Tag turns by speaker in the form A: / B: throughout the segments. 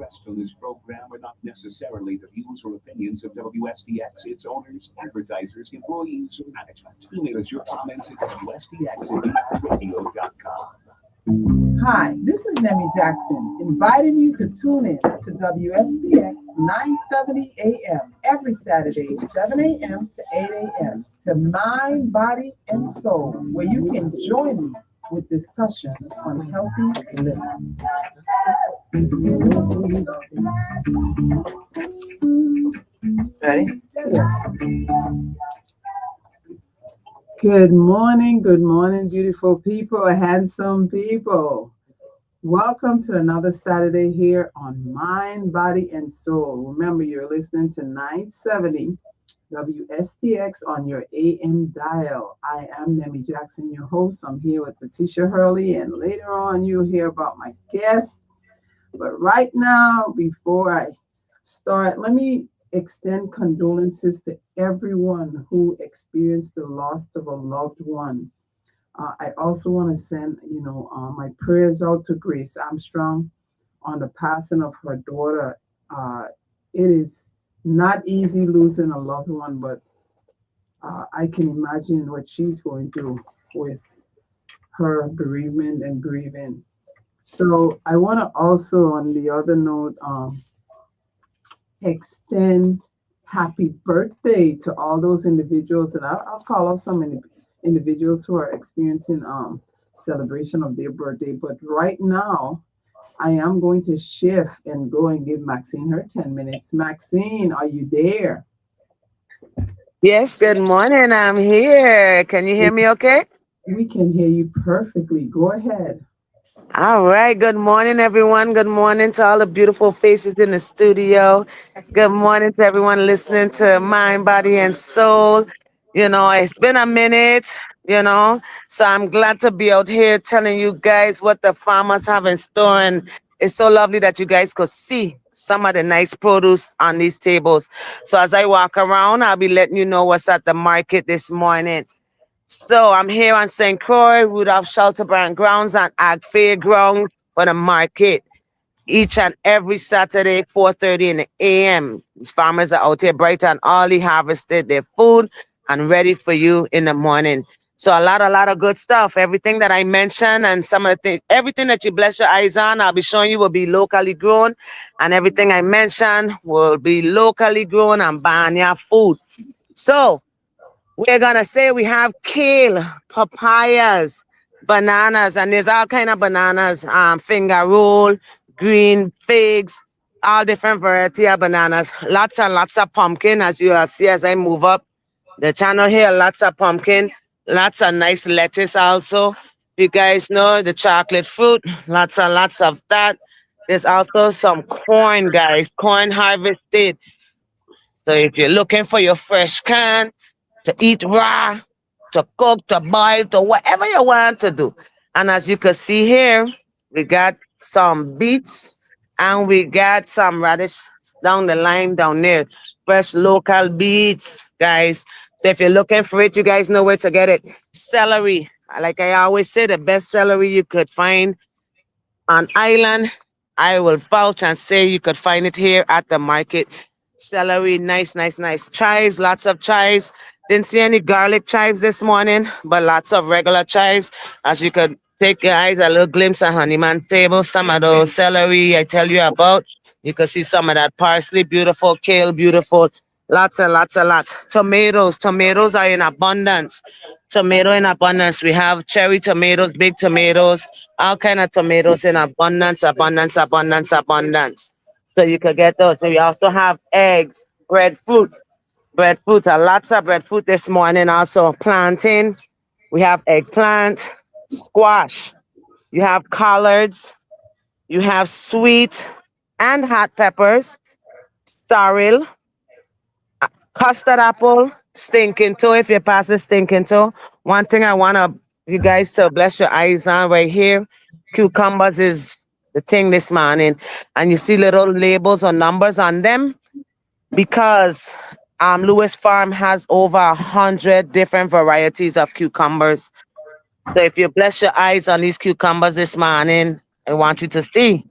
A: expressed on this program are not necessarily the views or opinions of WSDX, its owners, advertisers, employees, or management. Email us your comments at WSDX@com.
B: Hi, this is Nemmy Jackson, inviting you to tune in to WSPX 970 AM every Saturday, 7 a.m. to 8 a.m. to Mind, Body, and Soul, where you can join me with discussion on healthy living. Ready? Yes. Good morning, beautiful people, handsome people. Welcome to another Saturday here on Mind, Body, and Soul. Remember, you're listening to 970 WSTX on your AM dial. I am Nemmy Jackson, your host. I'm here with Letitia Hurley, and later on, you'll hear about my guests. But right now, before I start, let me extend condolences to everyone who experienced the loss of a loved one. I also want to send, my prayers out to Grace Armstrong on the passing of her daughter. It is not easy losing a loved one, but I can imagine what she's going through with her bereavement and grieving. So I want to also, on the other note, extend happy birthday to all those individuals, and I'll call out some individuals who are experiencing celebration of their birthday. But right now, I am going to shift and go and give Maxine her 10 minutes. Maxine, are you there?
C: Yes, good morning. I'm here. Can you hear me okay?
B: We can hear you perfectly. Go ahead.
C: All right. Good morning, everyone. Good morning to all the beautiful faces in the studio. Good morning to everyone listening to Mind, Body, and Soul. It's been a minute, so I'm glad to be out here telling you guys what the farmers have in store. And it's so lovely that you guys could see some of the nice produce on these tables. So as I walk around, I'll be letting you know what's at the market this morning. So I'm here on St. Croix, Rudolph Schalterbrand grounds and Ag Fairground for the market each and every Saturday, 4:30 in the a.m. These farmers are out here bright and early, harvested their food and ready for you in the morning. So a lot of good stuff. Everything that I mentioned and some of the things, everything that you bless your eyes on, I'll be showing you will be locally grown. And everything I mentioned will be locally grown and Banya food. So we're gonna say we have kale, papayas, bananas, and there's all kind of bananas, finger roll, green figs, all different variety of bananas. Lots and lots of pumpkin, as you see as I move up the channel here. Lots of pumpkin, lots of nice lettuce also. You guys know the chocolate fruit, lots and lots of that. There's also some corn, guys, corn harvested. So if you're looking for your fresh can, to eat raw, to cook, to boil, to whatever you want to do. And as you can see here, we got some beets and we got some radish down the line down there. Fresh local beets, guys. So if you're looking for it, you guys know where to get it. Celery. Like I always say, the best celery you could find on island. I will vouch and say you could find it here at the market. Celery, nice, nice, nice. Chives, lots of chives. Didn't see any garlic chives this morning, but lots of regular chives. As you could take your eyes, a little glimpse of Honeyman table. Some of those celery I tell you about. You can see some of that parsley, beautiful, kale, beautiful. Lots and lots and lots. Tomatoes. Tomatoes are in abundance. Tomato in abundance. We have cherry tomatoes, big tomatoes, all kind of tomatoes in abundance, abundance, abundance, abundance. So you could get those. So we also have eggs, breadfruit. Breadfruit, lots of breadfruit this morning. Also plantain. We have eggplant, squash. You have collards. You have sweet and hot peppers, sorrel, custard apple, stinking toe. If you pass the stinking toe, one thing I want you guys to bless your eyes on right here. Cucumbers is the thing this morning, and you see little labels or numbers on them because Lewis Farm has over 100 different varieties of cucumbers. So if you bless your eyes on these cucumbers this morning, I want you to see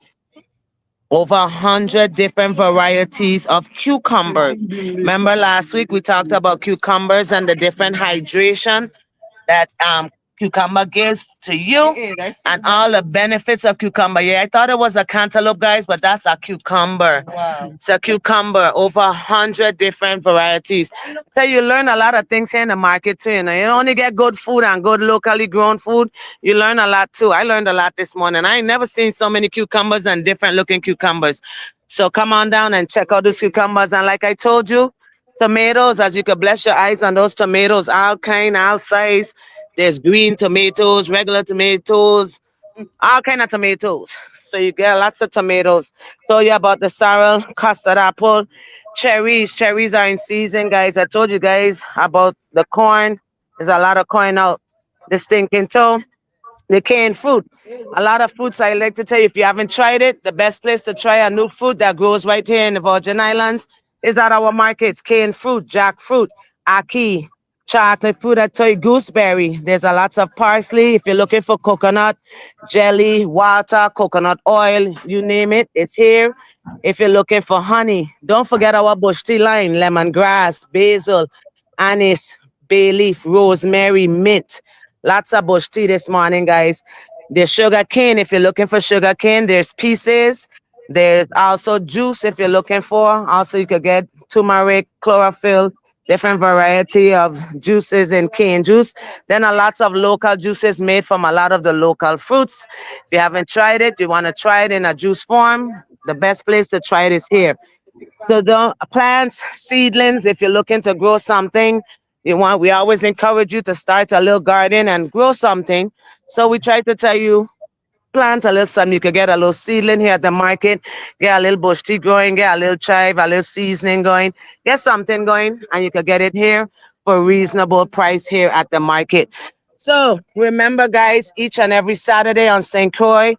C: over 100 different varieties of cucumbers. Remember last week we talked about cucumbers and the different hydration that cucumber gives to you and all the benefits of cucumber. Yeah, I thought it was a cantaloupe, guys, but that's a cucumber. Wow. It's a cucumber, over 100 different varieties. So you learn a lot of things here in the market too. You know, you don't only get good food and good locally grown food. You learn a lot too. I learned a lot this morning. I ain't never seen so many cucumbers and different looking cucumbers. So come on down and check out those cucumbers. And like I told you, tomatoes, as you could bless your eyes on those tomatoes, all kind, all size. There's green tomatoes, regular tomatoes, all kind of tomatoes. So you get lots of tomatoes. Told you about the sorrel, custard apple, cherries. Cherries are in season, guys. I told you guys about the corn. There's a lot of corn out. The stinking toe. The canned fruit. A lot of fruits I like to tell you, if you haven't tried it, the best place to try a new fruit that grows right here in the Virgin Islands is at our markets. Canned fruit, jackfruit, ackee, chocolate fruit, I tell you, gooseberry. There's a lots of parsley. If you're looking for coconut, jelly, water, coconut oil, you name it, it's here. If you're looking for honey, don't forget our bush tea line, lemongrass, basil, anise, bay leaf, rosemary, mint. Lots of bush tea this morning, guys. There's sugar cane. If you're looking for sugar cane, there's pieces. There's also juice if you're looking for. Also, you could get turmeric, chlorophyll, different variety of juices and cane juice. Then a lots of local juices made from a lot of the local fruits. If you haven't tried it, you want to try it in a juice form, the best place to try it is here. So the plants, seedlings, if you're looking to grow something, we always encourage you to start a little garden and grow something. So we try to tell you plant a little something. You could get a little seedling here at the market, get a little bush tea growing, get a little chive, a little seasoning going, get something going, and you could get it here for a reasonable price here at the market. So remember, guys, each and every Saturday on St. Croix,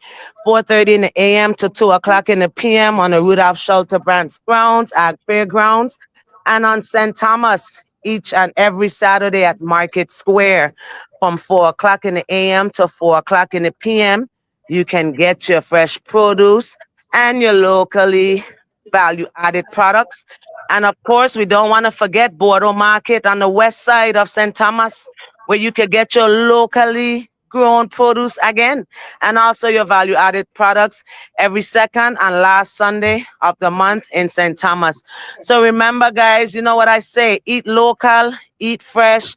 C: 4:30 in the a.m. to 2 o'clock in the p.m. on the Rudolph Shelter Branch grounds at Fairgrounds, and on St. Thomas each and every Saturday at Market Square from 4 o'clock in the a.m. to 4 o'clock in the p.m. You can get your fresh produce and your locally value added products. And of course, we don't want to forget Bordeaux Market on the west side of St. Thomas, where you can get your locally grown produce again and also your value added products every second and last Sunday of the month in St. Thomas. So remember, guys, you know what I say, eat local, eat fresh,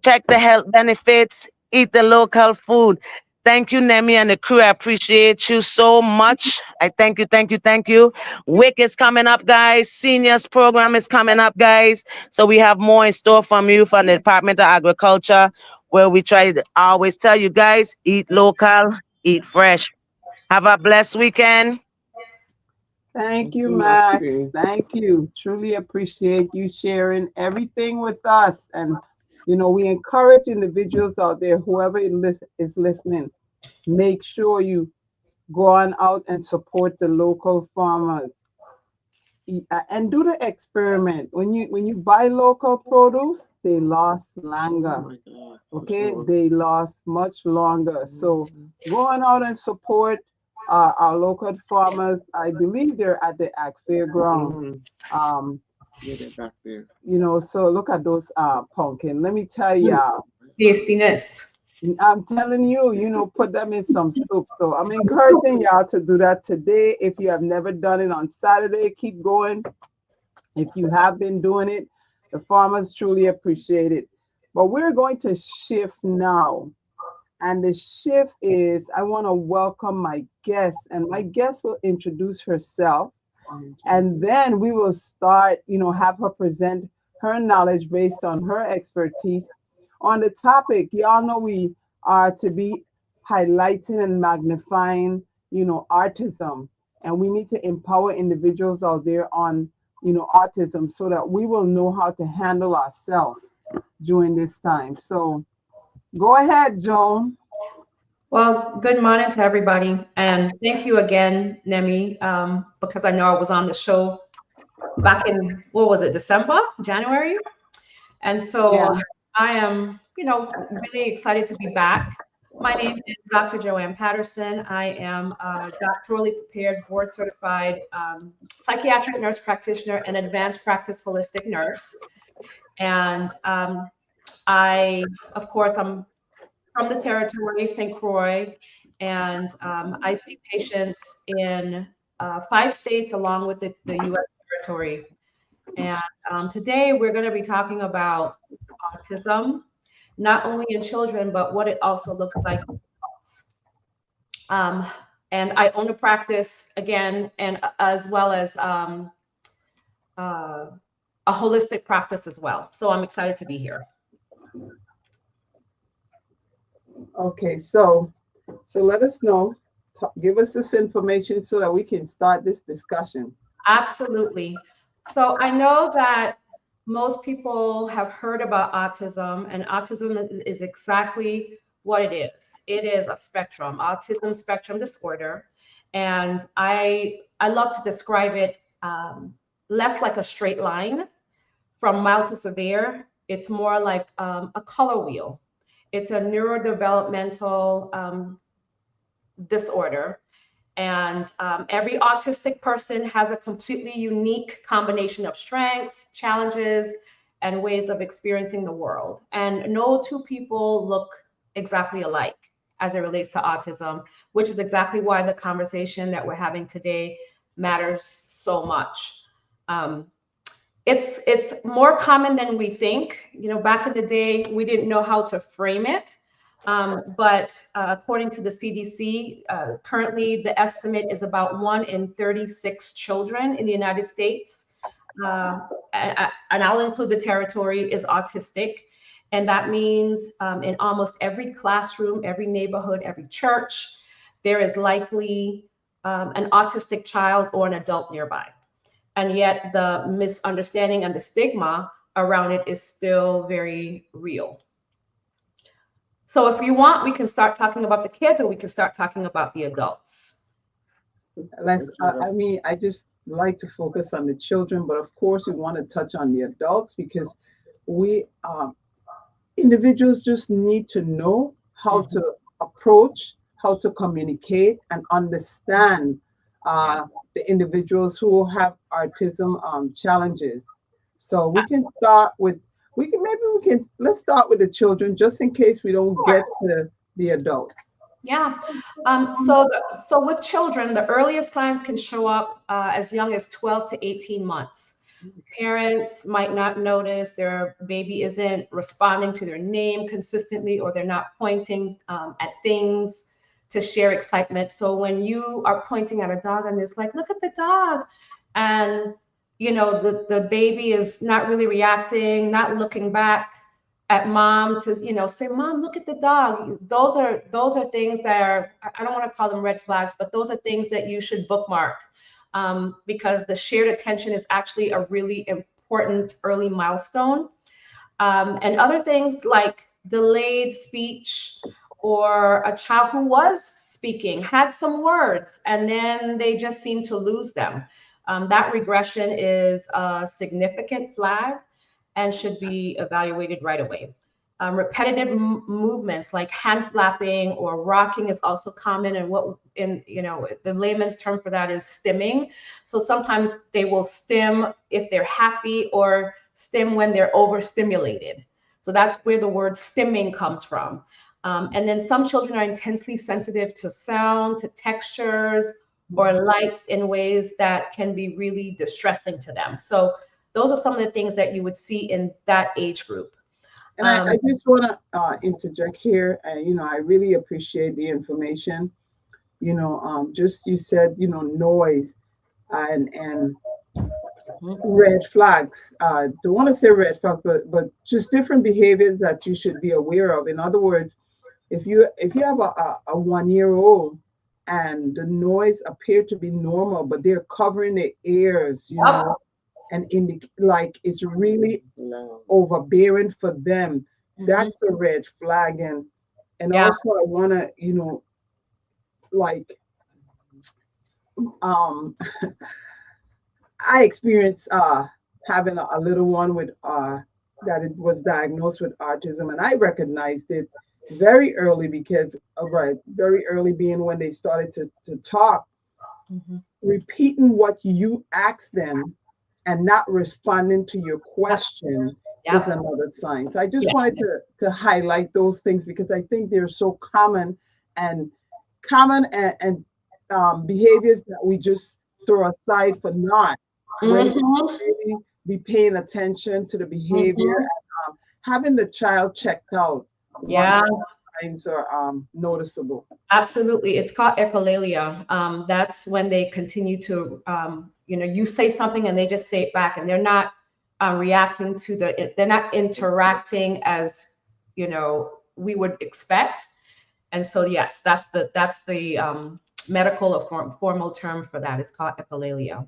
C: check the health benefits, eat the local food. Thank you, Nemmy and the crew. I appreciate you so much. I thank you, thank you, thank you. WIC is coming up, guys. Seniors program is coming up, guys. So we have more in store from you from the Department of Agriculture, where we try to always tell you guys, eat local, eat fresh. Have a blessed weekend.
B: Thank you, Max. Thank you. Truly appreciate you sharing everything with us. And, you know, we encourage individuals out there, whoever is listening, make sure you go on out and support the local farmers. And do the experiment. When you buy local produce, they last longer. Okay, sure. They last much longer. So going out and support our local farmers. I believe they're at the Ag Fairground.
D: Yeah, they're back there.
B: You know, so look at those pumpkin. Let me tell y'all.
E: Tastiness.
B: I'm telling you, you know, put them in some soup. So I'm encouraging y'all to do that today. If you have never done it on Saturday, keep going. If you have been doing it, the farmers truly appreciate it. But we're going to shift now. And the shift is, I want to welcome my guest, and my guest will introduce herself. And then we will start, you know, have her present her knowledge based on her expertise on the topic. Y'all know we are to be highlighting and magnifying, you know, autism. And we need to empower individuals out there on, you know, autism so that we will know how to handle ourselves during this time. So go ahead, Joan.
E: Well, good morning to everybody. And thank you again, Nemmy, because I know I was on the show back in, what was it, December, January? And so
B: Yeah.
E: I am, you know, really excited to be back. My name is Dr. Joanne Patterson. I am a doctorally prepared, board certified psychiatric nurse practitioner and advanced practice holistic nurse. And of course, I'm from the territory, St. Croix, and I see patients in 5 states along with the U.S. territory. And today we're going to be talking about autism, not only in children, but what it also looks like in adults. And I own a practice again, and as well as a holistic practice as well. So I'm excited to be here.
B: Okay, so let us know, give us this information so that we can start this discussion.
E: Absolutely. So I know that most people have heard about autism, and autism is exactly what it is. It is a spectrum, autism spectrum disorder. And I love to describe it less like a straight line from mild to severe. It's more like a color wheel. It's a neurodevelopmental disorder. And every autistic person has a completely unique combination of strengths, challenges, and ways of experiencing the world. And no two people look exactly alike as it relates to autism, which is exactly why the conversation that we're having today matters so much. It's more common than we think. You know, back in the day, we didn't know how to frame it. But according to the CDC, currently the estimate is about 1 in 36 children in the United States, and I'll include the territory, is autistic. And that means in almost every classroom, every neighborhood, every church, there is likely an autistic child or an adult nearby. And yet the misunderstanding and the stigma around it is still very real. So if you want, we can start talking about the kids, or we can start talking about the adults.
B: I just like to focus on the children, but of course we want to touch on the adults because we individuals just need to know how to approach, how to communicate, and understand the individuals who have autism challenges. So we can start with. Let's start with the children just in case we don't get to the adults.
E: Yeah. So with children, the earliest signs can show up as young as 12 to 18 months. Parents might not notice their baby isn't responding to their name consistently, or they're not pointing at things to share excitement. So when you are pointing at a dog and it's like, look at the dog, and you know, the baby is not really reacting, not looking back at mom to, you know, say, Mom, look at the dog. Those are things that are, I don't want to call them red flags, but those are things that you should bookmark because the shared attention is actually a really important early milestone. And other things like delayed speech, or a child who was speaking, had some words, and then they just seem to lose them. That regression is a significant flag and should be evaluated right away. Repetitive movements like hand flapping or rocking is also common, and the layman's term for that is stimming. So sometimes they will stim if they're happy, or stim when they're overstimulated. So that's where the word stimming comes from. And then some children are intensely sensitive to sound, to textures, or lights in ways that can be really distressing to them. So those are some of the things that you would see in that age group.
B: And I just want to interject here. I really appreciate the information. Just you said, noise and red flags. Don't want to say red flags, but just different behaviors that you should be aware of. In other words, if you have a 1-year-old and the noise appear to be normal, but they're covering their ears, and like it's really overbearing for them, that's a red flag. And also I want to, I experienced having a little one with that it was diagnosed with autism, and I recognized it very early because, right, very early being when they started to talk,
E: Mhm.
B: repeating what you asked them and not responding to your question is
E: Yeah.
B: another sign. So I just wanted
E: Yes.
B: to highlight those things because I think they're so and common and behaviors that we just throw aside for naught when we
E: Hmm.
B: really be paying attention to the behavior
E: Hmm.
B: and having the child checked out once
E: Yeah.
B: signs are noticeable.
E: Absolutely. It's called echolalia. That's when they continue to, you say something and they just say it back, and they're not reacting to they're not interacting as, we would expect. And so, yes, that's the medical or formal term for that. It's called echolalia.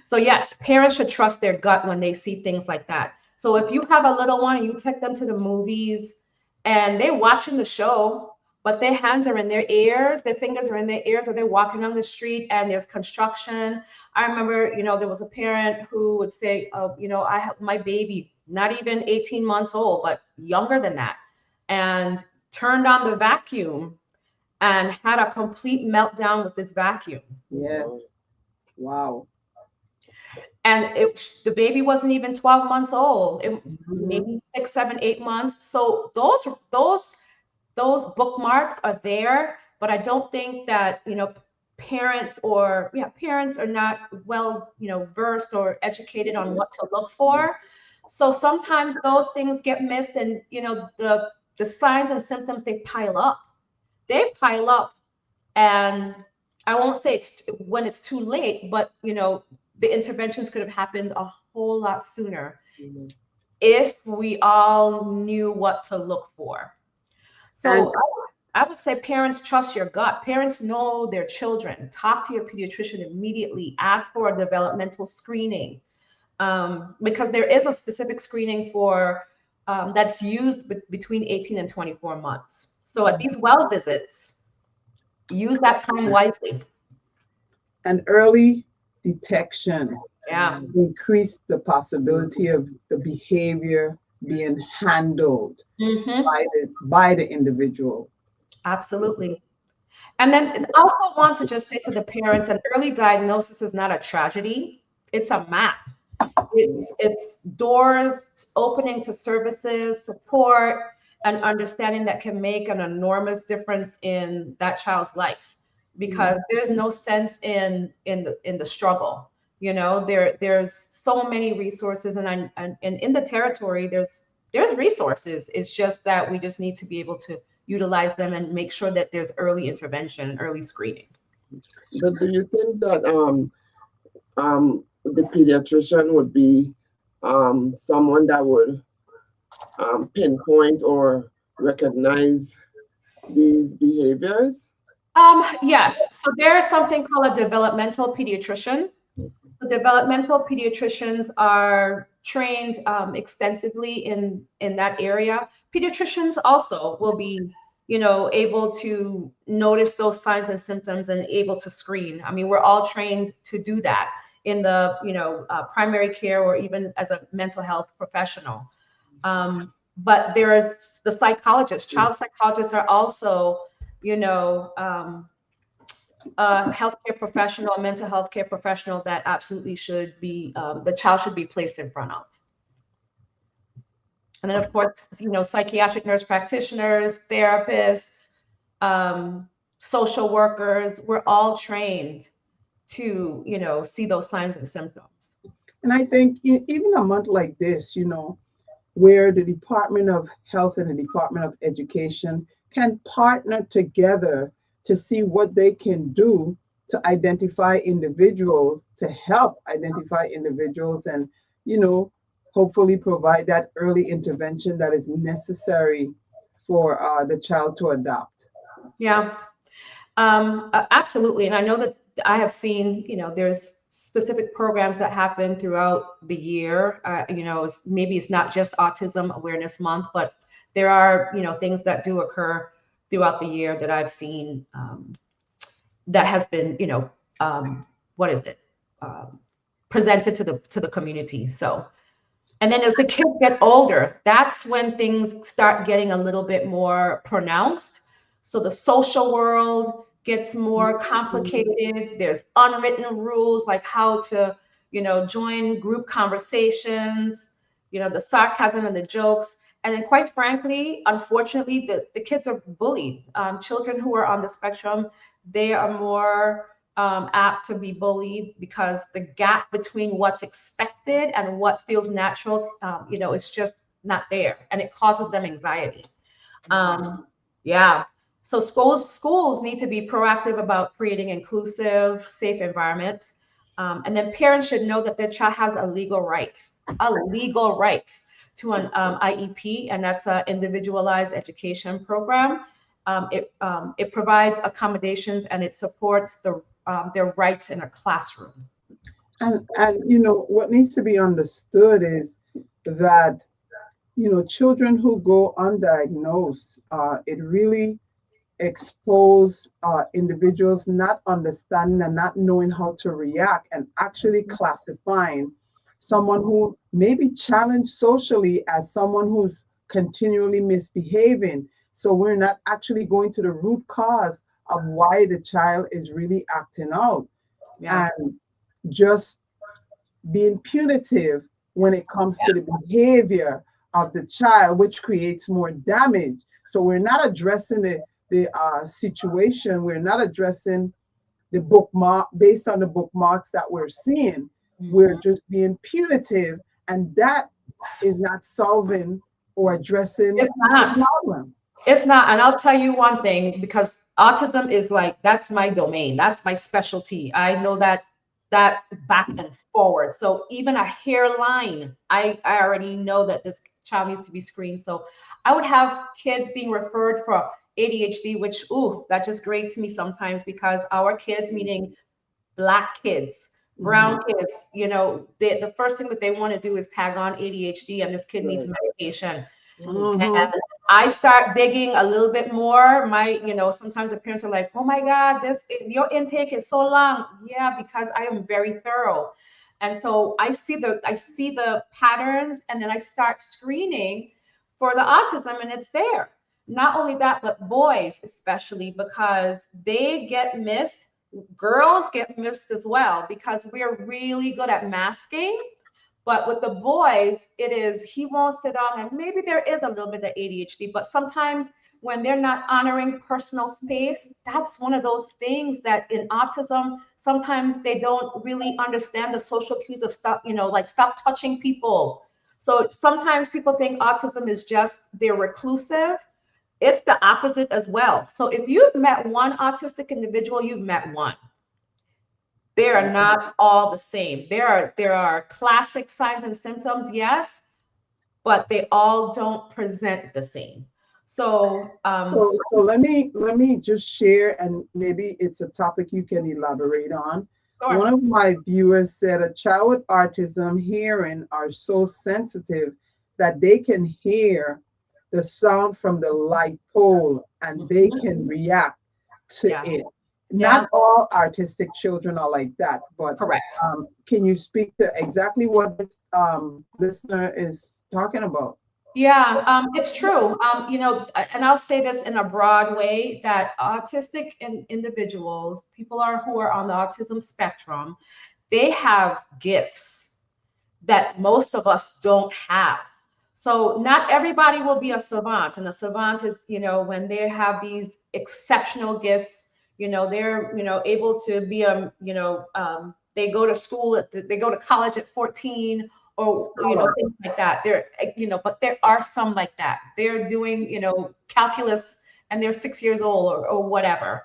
E: So yes, parents should trust their gut when they see things like that. So if you have a little one and you take them to the movies and they're watching the show, but their hands are in their ears, their fingers are in their ears, or they're walking on the street and there's construction. I remember, there was a parent who would say, oh, I have my baby, not even 18 months old, but younger than that, and turned on the vacuum and had a complete meltdown with this vacuum.
B: Yes. Wow.
E: And the baby wasn't even 12 months old,
B: Mhm.
E: maybe 6 7 8 months. So those bookmarks are there, but I don't think that parents are not well versed or educated on what to look for. So sometimes those things get missed, and the signs and symptoms, they pile up, and I won't say it's when it's too late, but the interventions could have happened a whole lot sooner
B: Mhm.
E: if we all knew what to look for.
B: And
E: So I would say parents, trust your gut. Parents know their children. Talk to your pediatrician immediately. Ask for a developmental screening, because there is a specific screening for that's used between 18 and 24 months. So at these well visits, use that time wisely.
B: early detection
E: Yeah.
B: increase the possibility of the behavior being handled
E: Hmm.
B: by the individual.
E: Absolutely. And then I also want to just say to the parents, an early diagnosis is not a tragedy. It's a map. It's doors opening to services, support, and understanding that can make an enormous difference in that child's life. Because there's no sense in the struggle. There's so many resources, and in the territory there's resources. It's just that we just need to be able to utilize them and make sure that there's early intervention and early screening.
D: But do you think that the pediatrician would be someone that would pinpoint or recognize these behaviors?
E: Yes. So there's something called a developmental pediatrician. So developmental pediatricians are trained extensively in that area. Pediatricians also will be, able to notice those signs and symptoms and able to screen. I mean, we're all trained to do that in the, primary care or even as a mental health professional. But there's the psychologists. Child psychologists are also, you know, um, a healthcare professional, a mental health care professional that absolutely should be, the child should be placed in front of. And then, of course, psychiatric nurse practitioners, therapists, um, social workers, we're all trained to, see those signs and symptoms.
B: And I think even a month like this, where the Department of Health and the Department of Education can partner together to see what they can do to identify individuals, to help identify individuals, and, you know, hopefully provide that early intervention that is necessary for the child to adopt.
E: Yeah. Absolutely. And I know that I have seen, there's specific programs that happen throughout the year. Maybe it's not just Autism Awareness Month, but there are, things that do occur throughout the year that I've seen, that has been, what is it? Um, Presented to the community. So And then as the kids get older, that's when things start getting a little bit more pronounced. So the social world gets more complicated. There's unwritten rules like how to, join group conversations, the sarcasm and the jokes. And then quite frankly, unfortunately, the kids are bullied. Children who are on the spectrum, they are more apt to be bullied because the gap between what's expected and what feels natural, is just not there, and it causes them anxiety. Yeah. So schools need to be proactive about creating inclusive, safe environments, and then parents should know that their child has a legal right to an IEP, and that's an individualized education program. It provides accommodations and it supports their rights in a classroom.
B: And what needs to be understood is that children who go undiagnosed, it really expose individuals not understanding and not knowing how to react, and actually classifying someone who may be challenged socially as someone who's continually misbehaving. So we're not actually going to the root cause of why the child is really acting out, and just being punitive when it comes to the behavior of the child, which creates more damage. So we're not addressing the situation. We're not addressing the bookmark based on the bookmarks that we're seeing. We're just being punitive, and that is not solving or addressing the problem.
E: It's not. And I'll tell you one thing, because autism is like, that's my domain. That's my specialty. I know that back and forward. So even a hairline, I already know that this child needs to be screened. So I would have kids being referred for ADHD, which, that just grates me sometimes, because our kids, meaning Black kids, brown kids, the first thing that they want to do is tag on ADHD, and this kid needs medication. And I start digging a little bit more. Sometimes the parents are like, "Oh my God, your intake is so long." Yeah, because I am very thorough. And so I see the patterns, and then I start screening for the autism, and it's there. Not only that, but boys especially, because they get missed. Girls get missed as well, because we're really good at masking. But with the boys, it is, he won't sit down, and maybe there is a little bit of ADHD, but sometimes when they're not honoring personal space, that's one of those things that in autism, sometimes they don't really understand the social cues of stop touching people. So sometimes people think autism is just they're reclusive. It's the opposite as well. So if you've met one autistic individual, you've met one. They are not all the same. There are classic signs and symptoms, yes, but they all don't present the same. So
B: let me just share, and maybe it's a topic you can elaborate on. Sure. One of my viewers said a child with autism hearing are so sensitive that they can hear the sound from the light pole and they can react to it. Not all autistic children are like that, but
E: correct.
B: Can you speak to exactly what this listener is talking about?
E: Yeah, it's true. And I'll say this in a broad way, that autistic individuals, who are on the autism spectrum, they have gifts that most of us don't have. So not everybody will be a savant, and a savant is, when they have these exceptional gifts. They're, able to be they go to school they go to college at 14, or things like that. But there are some like that. They're doing, calculus, and they're 6 years old or whatever.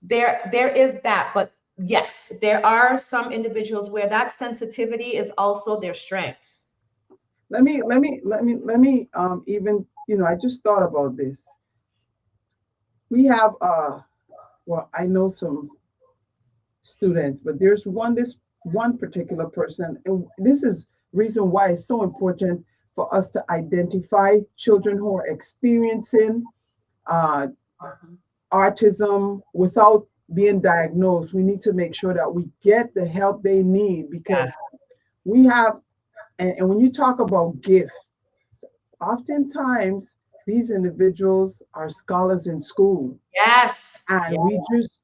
E: There is that, but yes, there are some individuals where that sensitivity is also their strength.
B: Let me even, I just thought about this. We have I know some students, but there's this one particular person, and this is reason why it's so important for us to identify children who are experiencing autism without being diagnosed. We need to make sure that we get the help they need, because we have And when you talk about gifts, oftentimes these individuals are scholars in school,
E: Yes.
B: and we just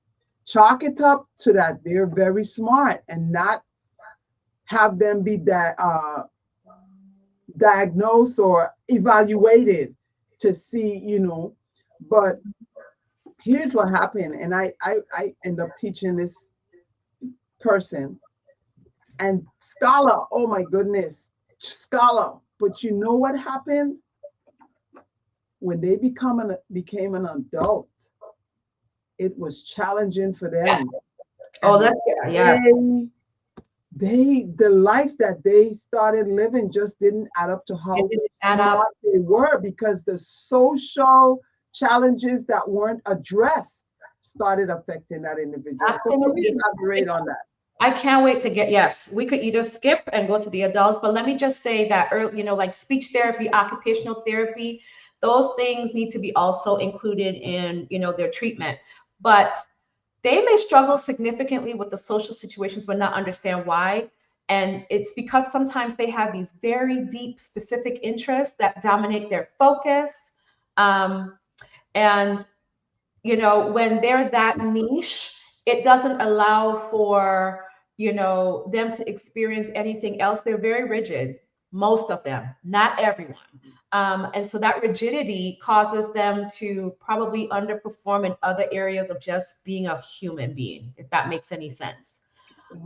B: chalk it up to that they're very smart and not have them be that diagnosed or evaluated to see, but here's what happened. And I end up teaching this person, and scholar, oh my goodness, scholar. But you know what happened? When they became an adult, it was challenging for them.
E: Yes. Oh, that's yes.
B: The life that they started living just didn't add up to how smart they were, because the social challenges that weren't addressed started affecting that individual.
E: Absolutely.
B: So elaborate on that.
E: I can't wait to get, yes, we could either skip and go to the adults, but let me just say that, like speech therapy, occupational therapy, those things need to be also included in, their treatment. But they may struggle significantly with the social situations, but not understand why. And it's because sometimes they have these very deep, specific interests that dominate their focus. And, when they're that niche, it doesn't allow for, them to experience anything else. They're very rigid, most of them, not everyone. And so that rigidity causes them to probably underperform in other areas of just being a human being, if that makes any sense.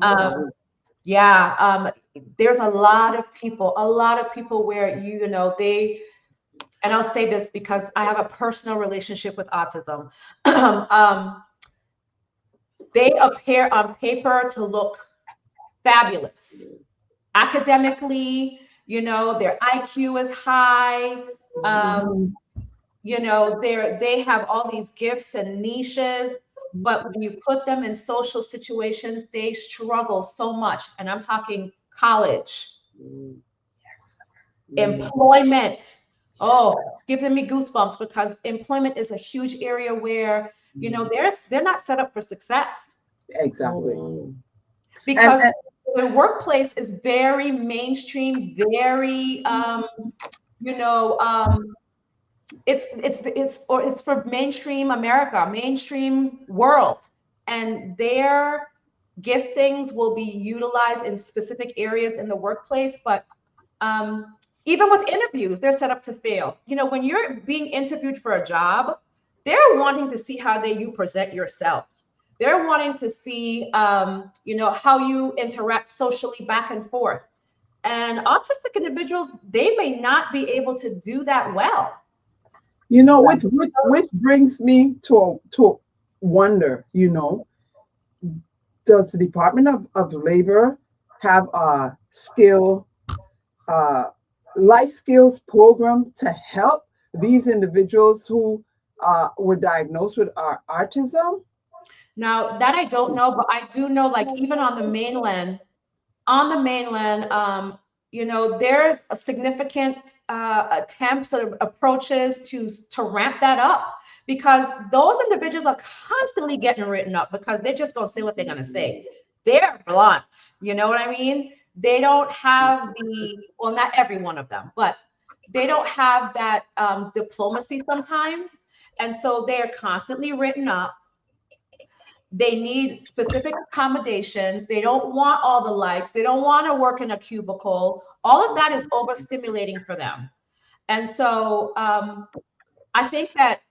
E: There's a lot of people where, they, and I'll say this because I have a personal relationship with autism. They appear on paper to look fabulous. Academically, their IQ is high. They have all these gifts and niches, but when you put them in social situations, they struggle so much. And I'm talking college, employment. Oh, giving me goosebumps, because employment is a huge area where, they're not set up for success.
B: Exactly.
E: Because the workplace is very mainstream, very, it's for mainstream America, mainstream world, and their giftings will be utilized in specific areas in the workplace. But even with interviews, they're set up to fail. When you're being interviewed for a job, they're wanting to see how you present yourself. They're wanting to see, how you interact socially back and forth. And autistic individuals, they may not be able to do that well.
B: Which brings me to wonder, does the Department of Labor have a life skills program to help these individuals who were diagnosed with autism?
E: Now, that I don't know, but I do know, like, even on the mainland, there's a significant attempts or approaches to ramp that up, because those individuals are constantly getting written up because they're just going to say what they're going to say. They're blunt. You know what I mean? They don't have well, not every one of them, but they don't have that diplomacy sometimes. And so they're constantly written up. They need specific accommodations. They don't want all the lights. They don't want to work in a cubicle. All of that is overstimulating for them. And so I think that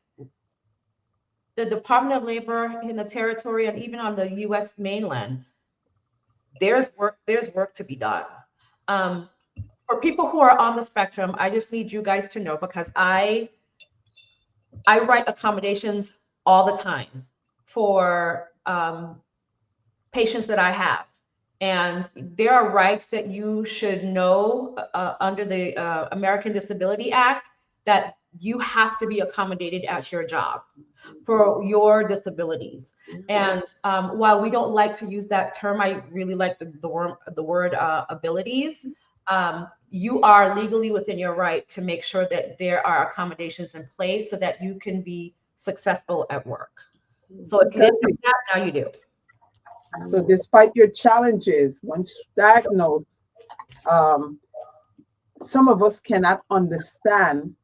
E: the Department of Labor in the territory, and even on the US mainland, there's work to be done. For people who are on the spectrum, I just need you guys to know, because I write accommodations all the time for patients that I have. And there are rights that you should know under the American Disability Act, that you have to be accommodated at your job for your disabilities. And while we don't like to use that term, I really like the word abilities. You are legally within your right to make sure that there are accommodations in place so that you can be successful at work. So if you didn't do that, now you do.
B: So despite your challenges, once diagnosed, some of us cannot understand.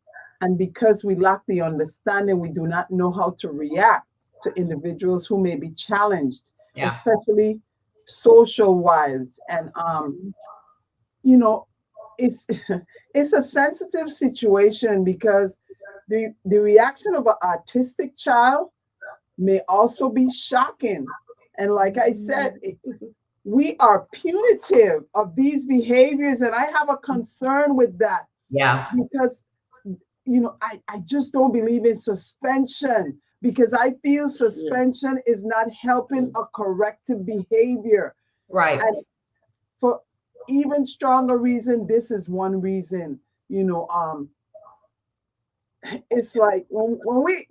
B: And because we lack the understanding, we do not know how to react to individuals who may be challenged,
E: Yeah.
B: especially social wise. And you know, it's it's a sensitive situation because the reaction of an autistic child may also be shocking. And like I said, we are punitive of these behaviors, and I have a concern with that.
E: Yeah.
B: Because I just don't believe in suspension, because I feel suspension is not helping a corrective behavior.
E: Right.
B: And for even stronger reason, this is one reason. It's like when we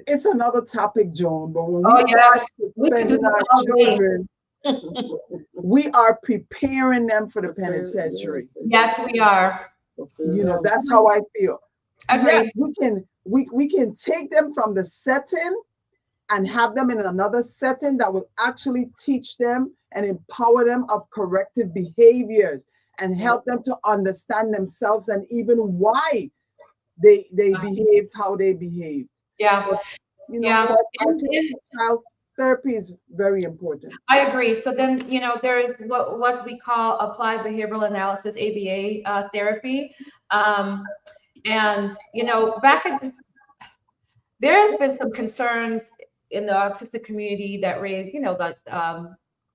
B: it's another topic, Joan, but when we start suspending our children, we are preparing them for the penitentiary.
E: Yes, we are.
B: That's how I feel.
E: Agreed.
B: Yeah, we can take them from the setting and have them in another setting that will actually teach them and empower them of corrective behaviors and help them to understand themselves and even why they behaved how they behaved.
E: Yeah.
B: But, child therapy is very important.
E: I agree. So then, there's what we call applied behavioral analysis, ABA therapy. And, there's been some concerns in the autistic community that raised,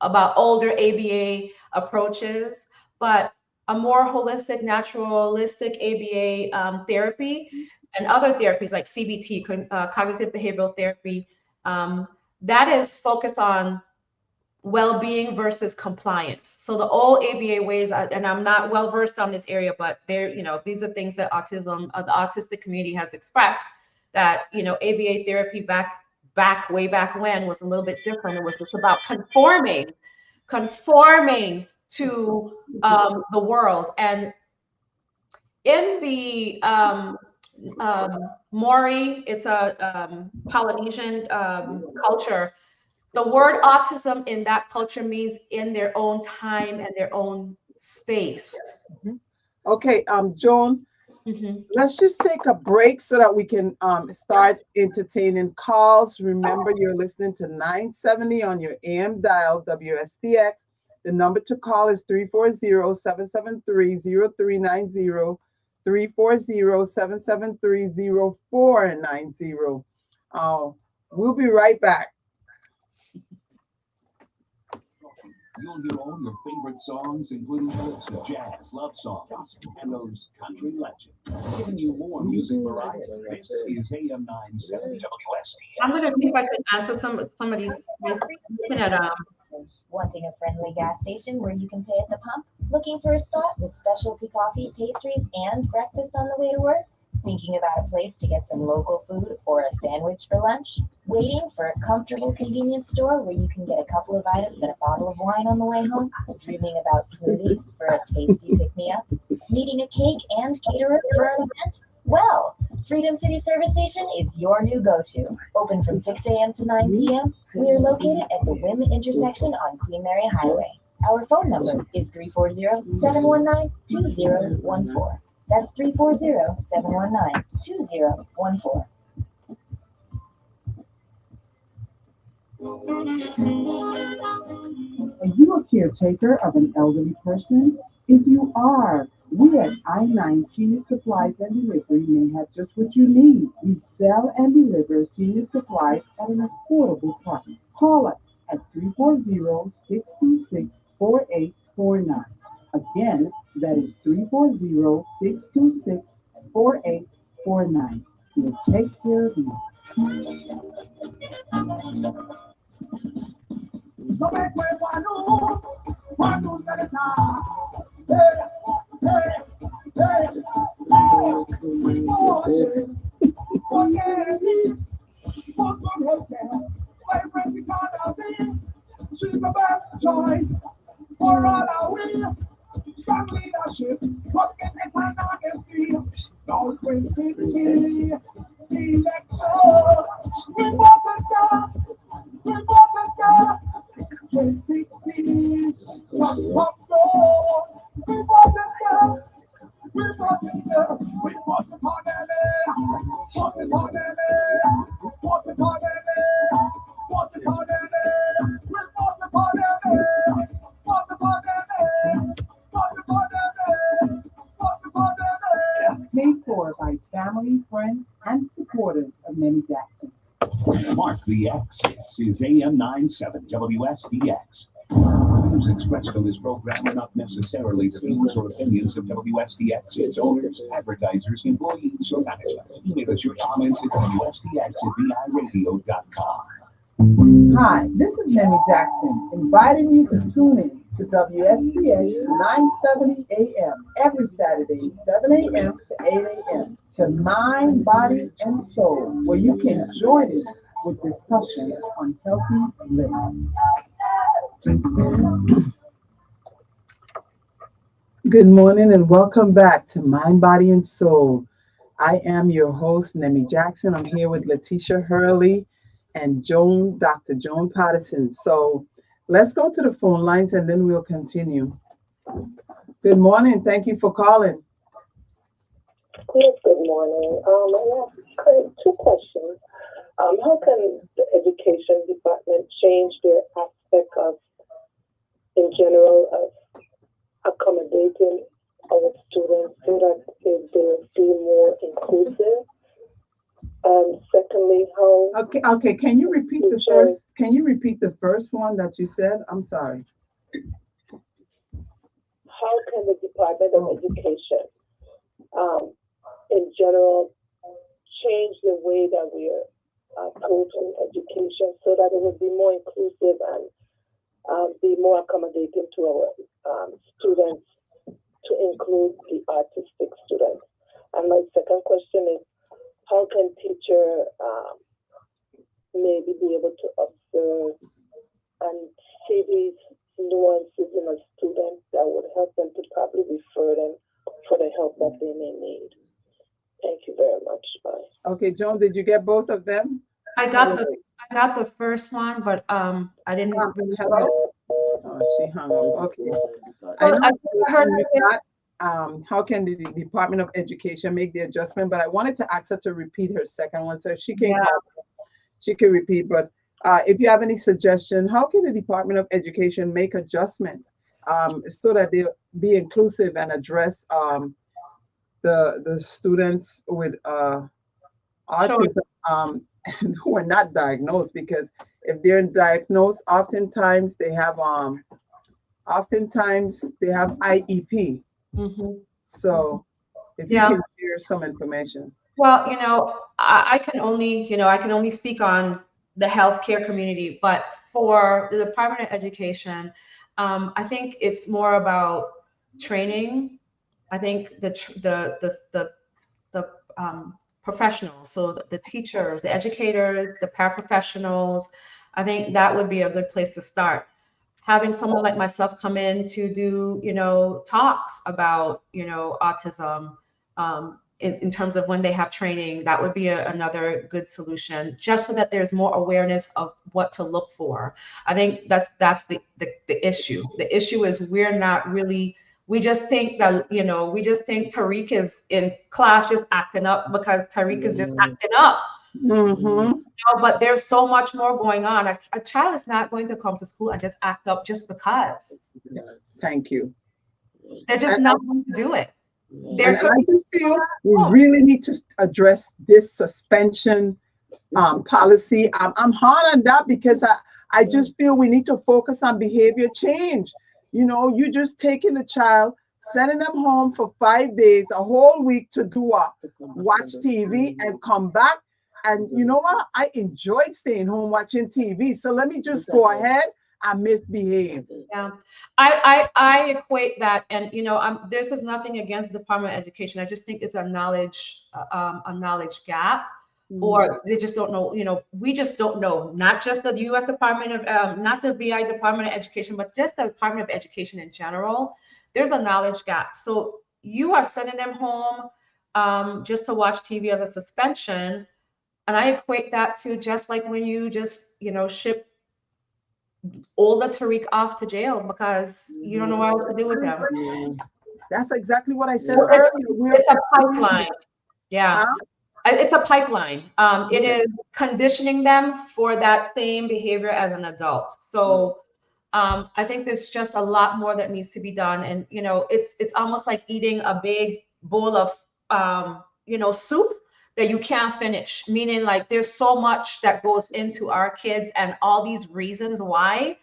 E: about older ABA approaches, but a more holistic, naturalistic ABA therapy and other therapies like CBT, cognitive behavioral therapy, that is focused on well-being versus compliance. So the old ABA ways, and I'm not well versed on this area, but these are things that the autistic community has expressed, that ABA therapy way back when was a little bit different. It was just about conforming to the world. And in the Maori, it's a Polynesian culture. The word autism in that culture means in their own time and their own space.
B: Okay, Joan, let's just take a break so that we can start entertaining calls. Remember, you're listening to 970 on your AM dial, WSTX. The number to call is 340-773-0390, 340-773-0490. We'll be right back.
A: You'll hear all your favorite songs, including clips of jazz, love songs, and those country legends. Giving you more music variety. This is AM 970 WSTX.
E: I'm going to see if I can answer some of these.
F: Wanting a friendly gas station where you can pay at the pump? Looking for a spot with specialty coffee, pastries, and breakfast on the way to work? Thinking about a place to get some local food or a sandwich for lunch? Waiting for a comfortable convenience store where you can get a couple of items and a bottle of wine on the way home? Dreaming about smoothies for a tasty pick-me-up? Needing a cake and caterer for an event? Well, Freedom City Service Station is your new go-to. Open from 6 a.m. to 9 p.m. We are located at the Wynn intersection on Queen Mary Highway. Our phone number is 340-719-2014. That's 340-719-2014.
B: Are you a caretaker of an elderly person? If you are, we at I-9 Senior Supplies and Delivery may have just what you need. We sell and deliver senior supplies at an affordable price. Call us at 340-626-4849. Again, that is 340-626-4849. We'll take care of you.
G: She's the best choice for all our will. Strong leadership, working in my honesty. Don't win 50 election. We vote the God. 2016, just pop gold. We vote the God. We want the party, want the party, want the party, want the party, we want the party, want the party, want the party, want the party.
B: Paid for by family, friends, and supporters of Nemmy Jackson.
A: Mark the X. This is AM 97 WSDX. The views expressed on this program are not necessarily the views or opinions of WSDX, its owners, advertisers, employees, or management. Email us your comments at WSDX@VIRadio.com.
B: Hi, this is Nemmy Jackson, inviting you to tune in to WSDX 970 AM every Saturday, 7 a.m. to 8 a.m. to Mind, Body, and Soul, where you can join us with discussion on healthy living. Good morning and welcome back to Mind, Body, and Soul. I am your host, Nemmy Jackson. I'm here with Letitia Hurley and Dr. Joan Patterson. So let's go to the phone lines and then we'll continue. Good morning. Thank you for calling.
H: Yes, good morning. I have two questions. How can the education department change their aspect of, in general, of accommodating our students so that they feel more inclusive? And secondly, how?
B: Okay. Can you repeat the first? Can you repeat the first one that you said? I'm sorry.
H: How can the Department of Education, in general, change the way that we are approaching education so that it would be more inclusive and be more accommodating to our students, to include the autistic students? And my second question is, how can teacher maybe be able to observe and see these nuances in a student that would help them to probably refer them for the help that they may need? Thank you very much. Bye.
B: Okay, Joan, did you get both of them?
E: I got the first one, but I didn't really.
B: Hello? Oh, she hung up. Okay.
E: So
B: I know
E: I heard her
B: you
E: say,
B: got, how can the Department of Education make the adjustment? But I wanted to ask her to repeat her second one, so if she can she can repeat. But if you have any suggestion, how can the Department of Education make adjustments so that they'll be inclusive and address the students with autism who are not diagnosed? Because if they're diagnosed, oftentimes they have IEP.
E: mm-hmm.
B: So if you can share some information.
E: Well, I can only speak on the healthcare community, but for the Department of Education, I think it's more about training. I think the professionals, so the teachers, the educators, the paraprofessionals, I think that would be a good place to start. Having someone like myself come in to do, talks about, autism, in terms of when they have training, that would be another good solution, just so that there's more awareness of what to look for. I think that's the issue. The issue is we just think that, Tariq is in class just acting up because Tariq is just acting up.
B: Mm-hmm.
E: But there's so much more going on. A child is not going to come to school and just act up just because.
B: Thank you.
E: They're just not going to do it.
B: And I just feel we really need to address this suspension policy. I'm hard on that because I just feel we need to focus on behavior change. You just taking a child, sending them home for 5 days, a whole week to watch TV and come back. And you know what? I enjoyed staying home watching TV. So let me just go ahead and misbehave.
E: Yeah, I equate that, and this is nothing against the Department of Education. I just think it's a knowledge gap, or they just don't know. We just don't know. Not just the U.S. Department of, not the VI Department of Education, but just the Department of Education in general. There's a knowledge gap. So you are sending them home just to watch TV as a suspension. And I equate that to just like when you just, ship all the Tariq off to jail because you don't know what else to do with them.
B: That's exactly what I said
E: So
B: earlier.
E: it's a pipeline. Yeah.
B: Huh?
E: It's a pipeline. It
B: Yeah.
E: is conditioning them for that same behavior as an adult. So I think there's just a lot more that needs to be done. And, you know, it's almost like eating a big bowl of, you know, soup that you can't finish, meaning like there's so much that goes into our kids and all these reasons why.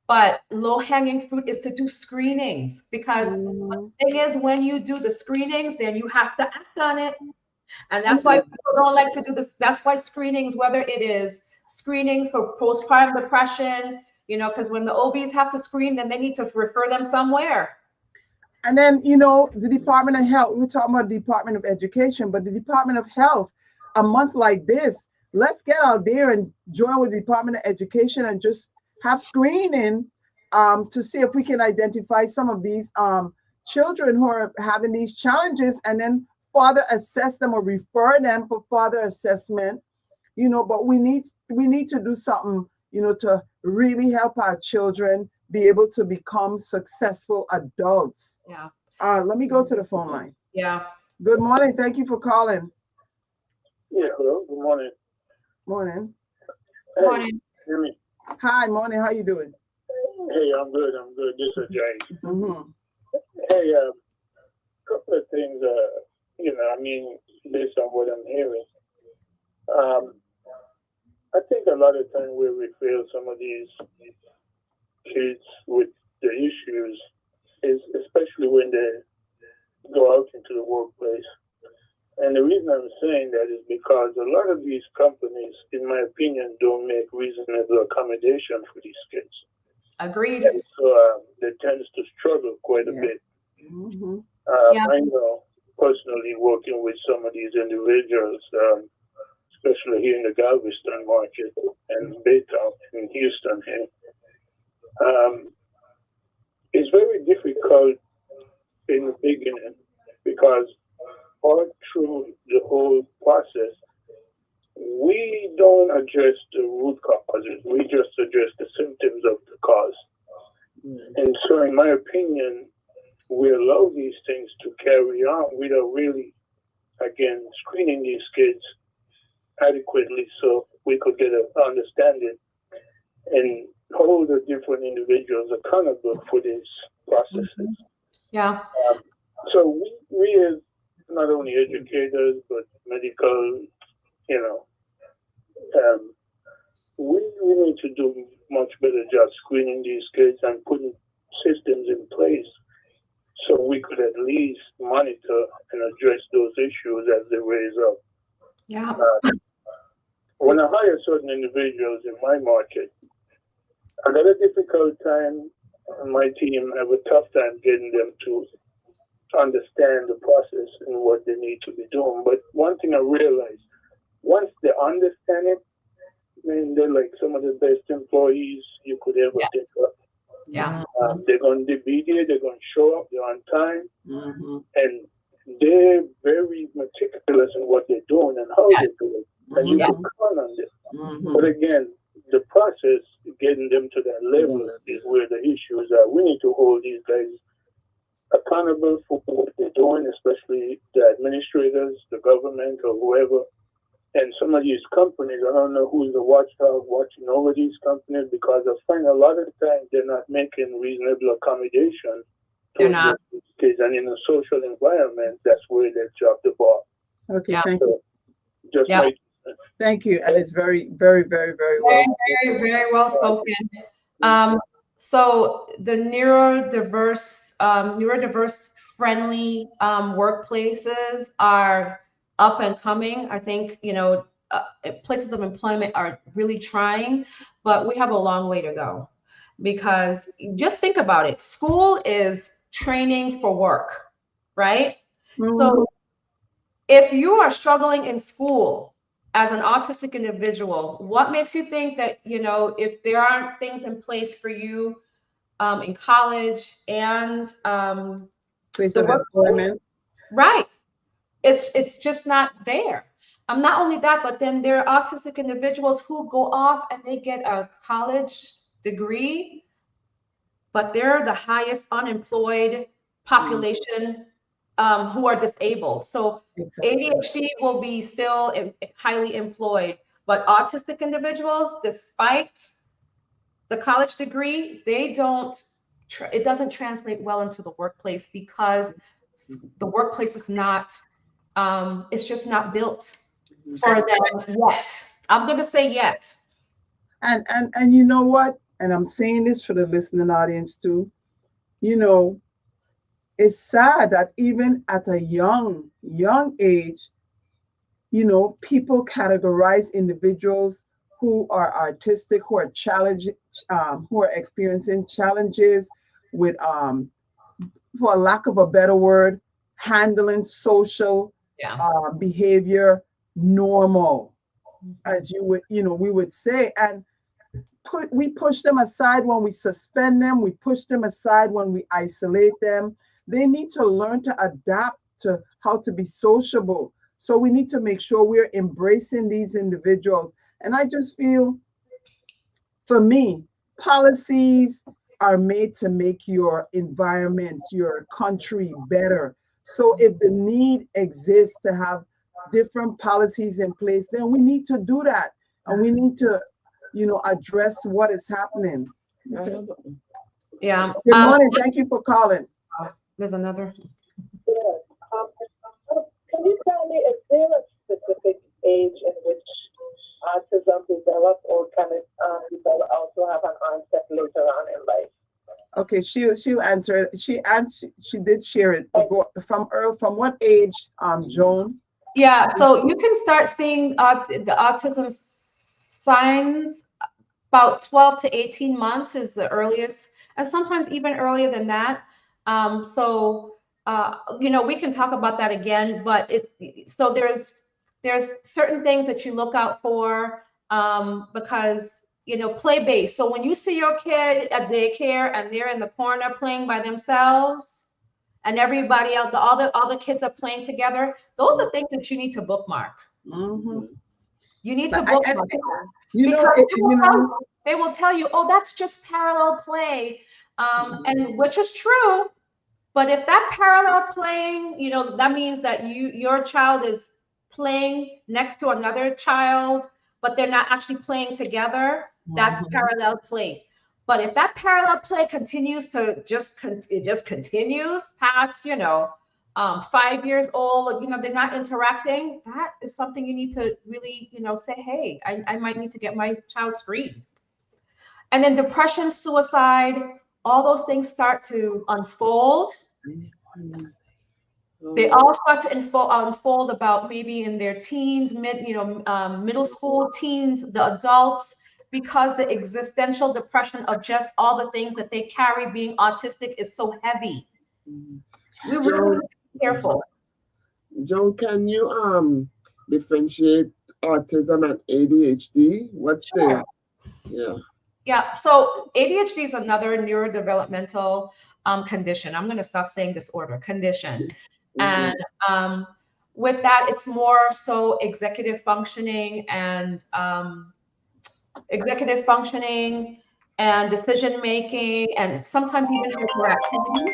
E: But low hanging fruit is to do screenings, because the thing is, when you do the screenings, then you have to act on it. And that's why people don't like to do this. That's why screenings, whether it is screening for postpartum depression, you know, because when the OBs have to screen, then they need to refer them somewhere.
B: And then, you know, the Department of Health, we're talking about the Department of Education, but the Department of Health, a month like this, let's get out there and join with the Department of Education and just have screening to see if we can identify some of these children who are having these challenges, and then further assess them or refer them for further assessment, you know. But we need to do something, you know, to really help our children be able to become successful adults.
E: Yeah.
B: Let me go to the phone line.
E: Yeah.
B: Good morning. Thank you for calling.
I: Yeah, hello. Good morning.
B: Morning.
I: Hey,
E: Morning.
I: Nemmy.
B: Hi, morning. How you doing?
I: Hey, I'm good. I'm good. This is Jay.
B: Mm-hmm.
I: Hey, couple of things. You know, I mean, based on what I'm hearing, I think a lot of time where we fail some of these kids with the issues is especially when they go out into the workplace. And the reason I'm saying that is because a lot of these companies, in my opinion, don't make reasonable accommodation for these kids.
E: Agreed.
I: And so they tend to struggle quite a bit.
B: Mm-hmm.
I: I know personally working with some of these individuals, especially here in the Galveston market and Baytown in Houston here. It's very difficult in the beginning because all through the whole process, we don't address the root causes. We just address the symptoms of the cause. And so, in my opinion, we allow these things to carry on without really, again, screening these kids adequately so we could get an understanding and hold the different individuals accountable for these processes.
E: Yeah.
I: So we as not only educators, but medical, you know, we need to do much better job screening these kids and putting systems in place so we could at least monitor and address those issues as they raise up.
E: Yeah.
I: When I hire certain individuals in my market, I got a difficult time, and my team have a tough time getting them to understand the process and what they need to be doing. But one thing I realized, once they understand it, man, they're like some of the best employees you could ever think of.
E: Yeah.
I: They're going to be there, they're going to show up, they're on time, and they're very meticulous in what they're doing and how they do it. And you can count on them. But again, the process, getting them to that level is where the issues are. We need to hold these guys accountable for what they're doing, especially the administrators, the government, or whoever. And some of these companies, I don't know who's the watchdog watching over these companies, because I find a lot of the time they're not making reasonable accommodation.
E: They're not.
I: These kids. And in a social environment, that's where they drop the ball.
B: Okay,
E: Yeah.
B: thank you.
I: So just
B: Thank you. And it's very, very, very, very well.
E: Very well spoken. So the neurodiverse friendly workplaces are up and coming. I think, you know, places of employment are really trying, but we have a long way to go, because just think about it. School is training for work, right? So if you are struggling in school as an autistic individual, what makes you think that, you know, if there aren't things in place for you in college and
B: Place
E: the
B: of
E: workplace,
B: employment.
E: right? It's just not there. Not only that, but then there are autistic individuals who go off and they get a college degree, but they're the highest unemployed population who are disabled. So ADHD will be still highly employed, but autistic individuals, despite the college degree, they don't, it doesn't translate well into the workplace because the workplace is not, it's just not built for them yet. I'm going to say yet.
B: And you know what? And I'm saying this for the listening audience too. You know, it's sad that even at a young age, you know, people categorize individuals who are artistic, who are challenged, who are experiencing challenges with, for lack of a better word, handling social behavior normal, as you would, you know, we would say. And we push them aside when we suspend them. We push them aside when we isolate them. They need to learn to adapt to how to be sociable. So we need to make sure we're embracing these individuals. And I just feel, for me, policies are made to make your environment, your country better. So if the need exists to have different policies in place, then we need to do that. And we need to, you know, address what is happening.
E: Yeah.
B: Good morning. Thank you for calling.
E: There's another.
H: Yeah. Can you tell me, is there a specific age in which autism develop, or can it develop, also have an onset later on in life?
B: Okay, she'll answer it. She did share it. From what age, Joan?
E: Yeah, so you can start seeing the autism signs about 12 to 18 months is the earliest, and sometimes even earlier than that. You know, we can talk about that again, but so there's certain things that you look out for, because, you know, play based. So when you see your kid at daycare and they're in the corner playing by themselves, and everybody else, all the kids are playing together, those are things that you need to bookmark.
B: Mm-hmm.
E: You need to bookmark them.
B: You know,
E: they will tell you, oh, that's just parallel play, and which is true. But if that parallel playing, you know, that means that your child is playing next to another child, but they're not actually playing together. That's parallel play. But if that parallel play continues to it just continues past, you know, 5 years old, you know, they're not interacting, that is something you need to really, you know, say, hey, I might need to get my child screened. And then depression, suicide, all those things start to unfold. They all start to unfold about maybe in their teens, middle school, teens, the adults, because the existential depression of just all the things that they carry being autistic is so heavy. We really need to be careful.
D: Joe, can you differentiate autism and ADHD? What's the
E: Yeah, so ADHD is another neurodevelopmental condition. I'm going to stop saying disorder, condition. And with that, it's more so executive functioning and decision making, and sometimes even hyperactivity.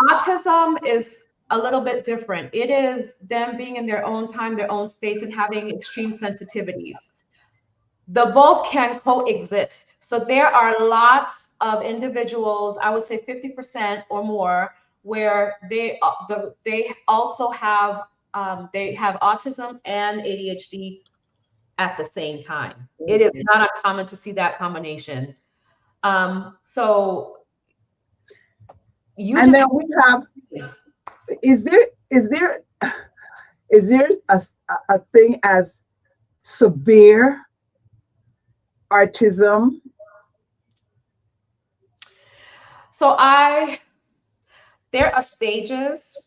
E: Autism is a little bit different. It is them being in their own time, their own space, and having extreme sensitivities. The both can coexist. So there are lots of individuals, I would say 50% or more, where they also have autism and ADHD at the same time. It is not uncommon to see that combination. So you
B: and
E: just
B: then we have, is there a thing as severe autism?
E: So there are stages.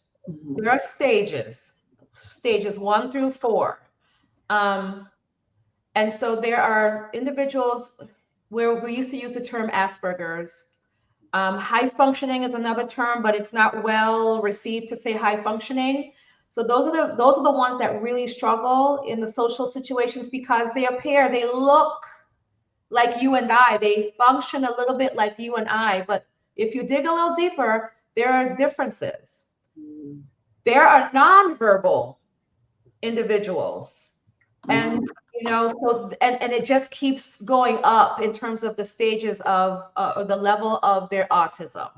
E: There are stages 1 through 4. And so there are individuals where we used to use the term Asperger's. High functioning is another term, but it's not well received to say high functioning. So those are the ones that really struggle in the social situations because they look like you and I. They function a little bit like you and I, but If you dig a little deeper, there are differences. There are nonverbal individuals. And, so, and it just keeps going up in terms of the stages of, or the level of their autism.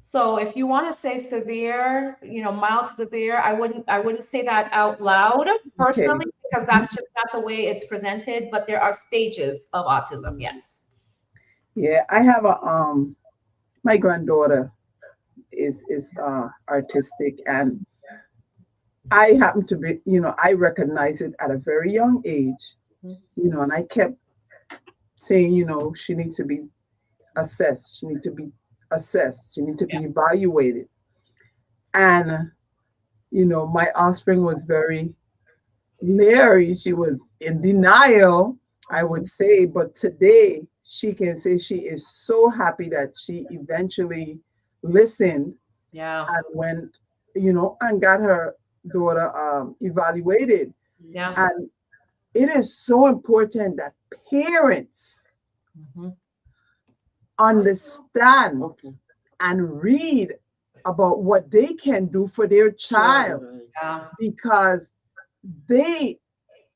E: So if you want to say severe, mild to severe, I wouldn't say that out loud personally, because that's just not the way it's presented, but there are stages of autism. Yes.
B: Yeah, I have my granddaughter is artistic, and I happen to be, I recognize it at a very young age, and I kept saying, she needs to be assessed. She needs to be assessed. She needs to be evaluated. And, my offspring was very leery. She was in denial, I would say. But today she can say she is so happy that she eventually listened and went, and got her daughter evaluated. And it is so important that parents understand and read about what they can do for their child, because they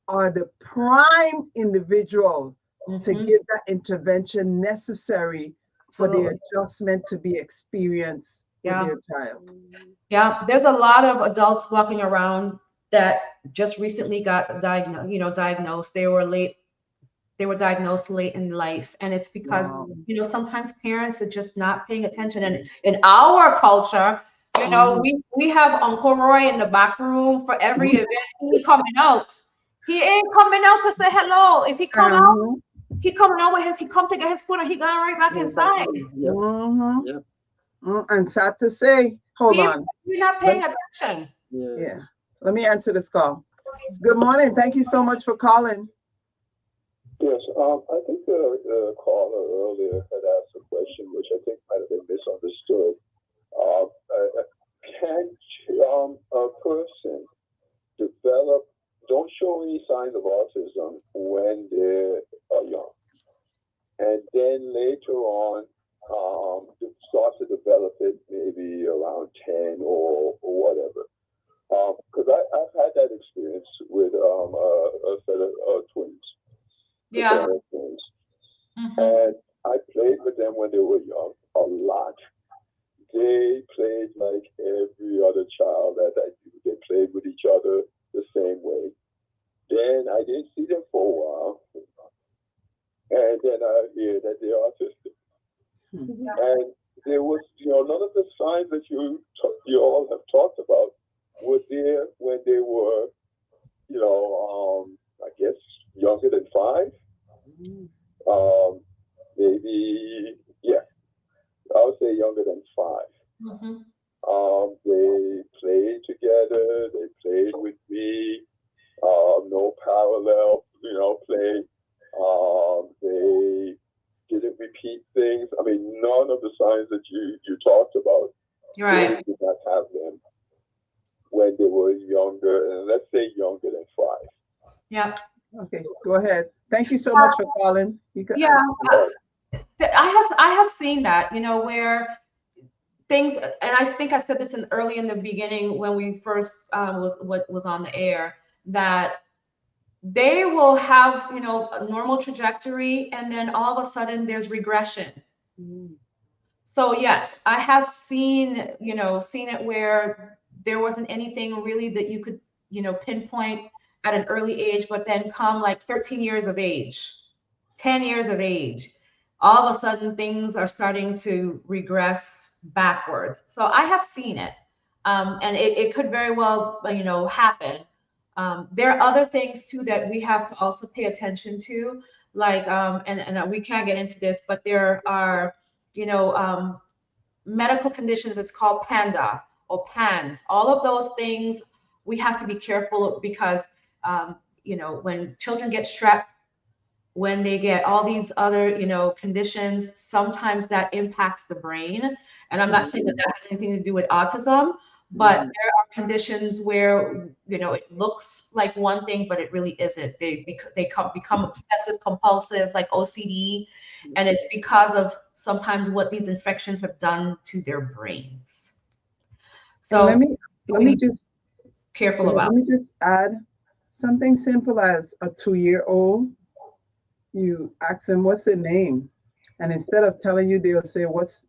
B: are the prime individual to give that intervention necessary for the adjustment to be experienced with their child.
E: Yeah, there's a lot of adults walking around that just recently got diagnosed. They were diagnosed late in life, and it's because sometimes parents are just not paying attention. And in our culture, we have Uncle Roy in the back room for every event. He coming out. He ain't coming out to say hello. If he come out, he coming out with he come to get his food, and he going right back inside.
B: And sad to say, hold on.
E: You're not paying attention.
B: Yeah. Let me answer this call. Good morning. Thank you so much for calling.
I: Yes, I think the caller earlier had asked a question which I think might have been misunderstood. Can a person don't show any signs of autism when they are young, and then later on start to develop it maybe around 10 or whatever? Because I've had that experience with a set of twins. Twins. And I played with them when they were young a lot. They played like every other child that I knew. They played with each other the same way. Then I didn't see them for a while. And then I hear that they're autistic. And there was, none of the signs that you all have talked about were there when they were, I guess younger than 5. Maybe, I would say younger than 5. They played together. They played with me. No parallel, play. They didn't repeat things. I mean, none of the signs that you talked about.
E: Right.
I: They did not have them when they were younger, and let's say younger than 5.
E: Yeah.
B: Okay, go ahead. Thank you so much for calling.
E: I have seen that, where things, and I think I said this early in the beginning when we first was on the air, that they will have, a normal trajectory, and then all of a sudden there's regression. So yes, I have seen it where there wasn't anything really that you could, pinpoint at an early age, but then come like 13 years of age, 10 years of age, all of a sudden things are starting to regress backwards. So I have seen it. And it could very well, happen. There are other things too that we have to also pay attention to, like, and we can't get into this, but there are, medical conditions. It's called PANDA or PANS. All of those things we have to be careful, because, when children get strep, when they get all these other, conditions, sometimes that impacts the brain. And I'm not saying that has anything to do with autism, but there are conditions where, it looks like one thing, but it really isn't. They become obsessive compulsive, like OCD. And it's because of sometimes what these infections have done to their brains.
B: And
E: So
B: let me just
E: careful
B: let
E: about.
B: me just add something simple as a 2-year-old. You ask them what's their name, and instead of telling you, they'll say, "What's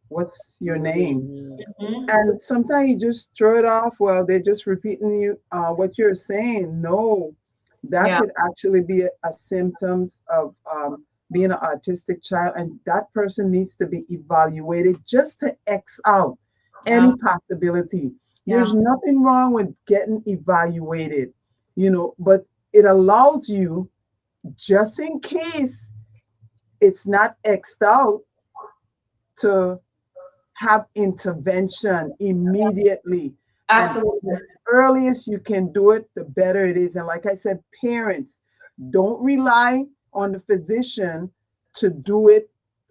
B: your name?"
E: Mhm.
B: And sometimes you just throw it off. Well, they're just repeating you what you're saying. No, that
E: Yeah,
B: could actually be a symptoms of being an autistic child, and that person needs to be evaluated just to X out
E: yeah,
B: any possibility.
E: yeah.
B: There's nothing wrong with getting evaluated, but it allows you, just in case it's not X'd out, to have intervention immediately. And
E: Absolutely.
B: the earliest you can do it, the better it is. And like I said, parents, don't rely on the physician to do it,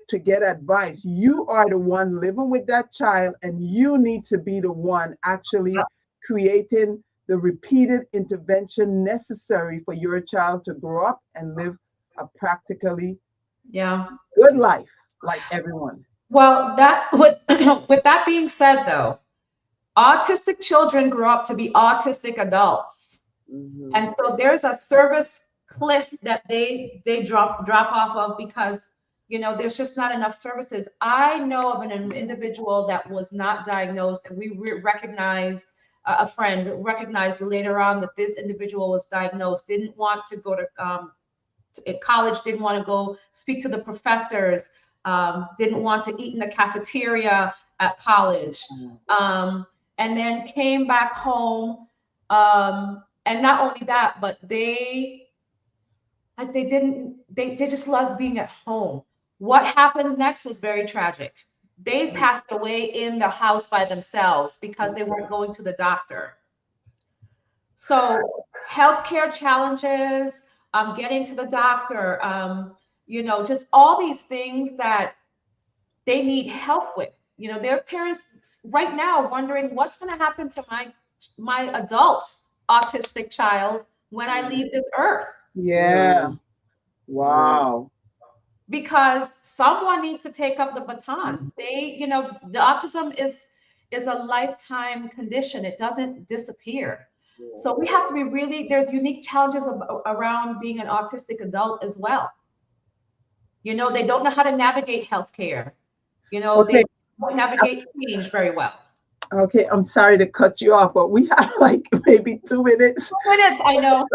B: to get advice. You are the one living with that child, and you need to be the one actually creating the repeated intervention necessary for your child to grow up and live a practically
E: Yeah.
B: good life like everyone.
E: Well, that with with that being said, though, autistic children grow up to be autistic adults. And so there's a service cliff that they drop off of because there's just not enough services. I know of an individual that was not diagnosed, and we recognized a friend recognized later on that this individual was diagnosed, didn't want to go to college, didn't want to go speak to the professors, didn't want to eat in the cafeteria at college, and then came back home. And not only that, but they just loved being at home. What happened next was very tragic. They passed away in the house by themselves because they weren't going to the doctor. So healthcare challenges, getting to the doctor, just all these things that they need help with. Their parents right now wondering what's going to happen to my adult autistic child when I leave this earth.
B: Yeah. Wow.
E: Because someone needs to take up the baton. The autism is a lifetime condition. It doesn't disappear. So we have to be there's unique challenges around being an autistic adult as well. They don't know how to navigate healthcare. They
B: Okay.
E: don't navigate change very well.
B: Okay. I'm sorry to cut you off, but we have like maybe 2 minutes.
E: 2 minutes, I know.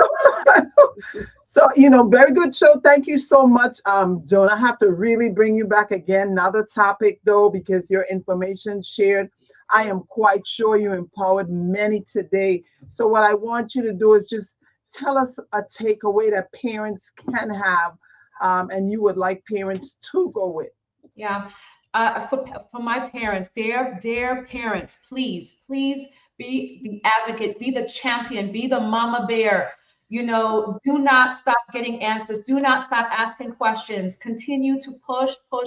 B: So, very good show. Thank you so much, Joan. I have to really bring you back again. Another topic, though, because your information shared, I am quite sure you empowered many today. So what I want you to do is just tell us a takeaway that parents can have, and you would like parents to go with.
E: Yeah. For my parents, their parents, please be the advocate, be the champion, be the mama bear. Do not stop getting answers. Do not stop asking questions. Continue to push for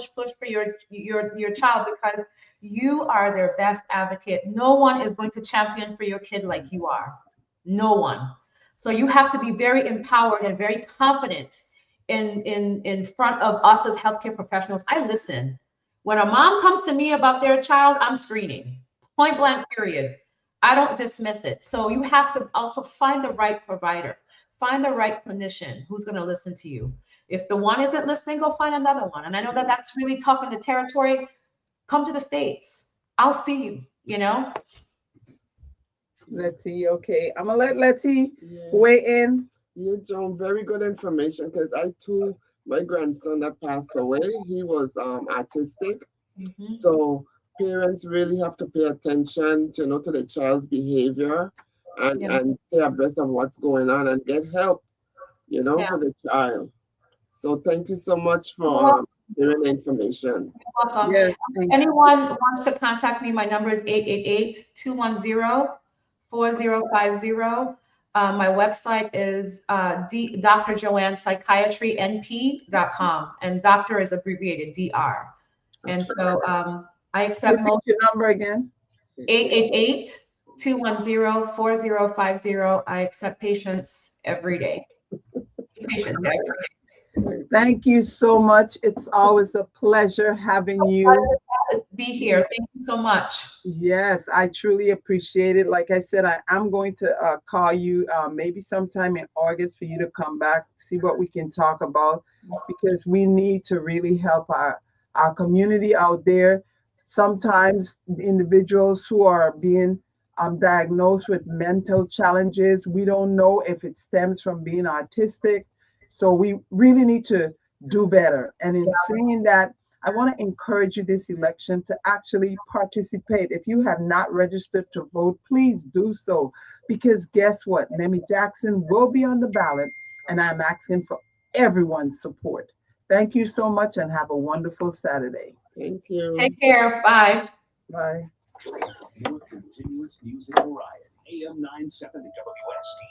E: your child, because you are their best advocate. No one is going to champion for your kid like you are. No one. So you have to be very empowered and very confident in front of us as healthcare professionals. I listen. When a mom comes to me about their child, I'm screening. Point blank, period. I don't dismiss it. So you have to also find the right provider, find the right clinician who's going to listen to you. If the one isn't listening, go find another one. And I know that that's really tough in the territory. Come to the States. I'll see you.
B: Let's see. Okay. I'm going to let Letty weigh in.
D: Yeah, John, very good information, because I too, my grandson that passed away, he was autistic. So parents really have to pay attention to the child's behavior and stay abreast of what's going on and get help, for the child. So thank you so much for sharing the information.
E: You're welcome.
B: Yes,
E: If anyone wants to contact me, my number is 888-210-4050. My website is Dr. Joanne Psychiatry NP.com, and doctor is abbreviated DR. And so I accept
B: Repeat your number again.
E: 888-210-4050. I accept patients every day. Patients every day.
B: Thank you so much. It's always a pleasure having you.
E: Be here. Thank you so much.
B: Yes, I truly appreciate it. Like I said, I'm going to call you maybe sometime in August for you to come back, see what we can talk about, because we need to really help our community out there. Sometimes individuals who are being diagnosed with mental challenges, we don't know if it stems from being autistic. So we really need to do better. And in saying that, I want to encourage you this election to actually participate. If you have not registered to vote, please do so. Because guess what? Nemmy Jackson will be on the ballot, and I'm asking for everyone's support. Thank you so much and have a wonderful Saturday.
D: Thank you.
E: Take care. Bye.
B: Bye.
A: Your continuous music variety. AM 970 WST.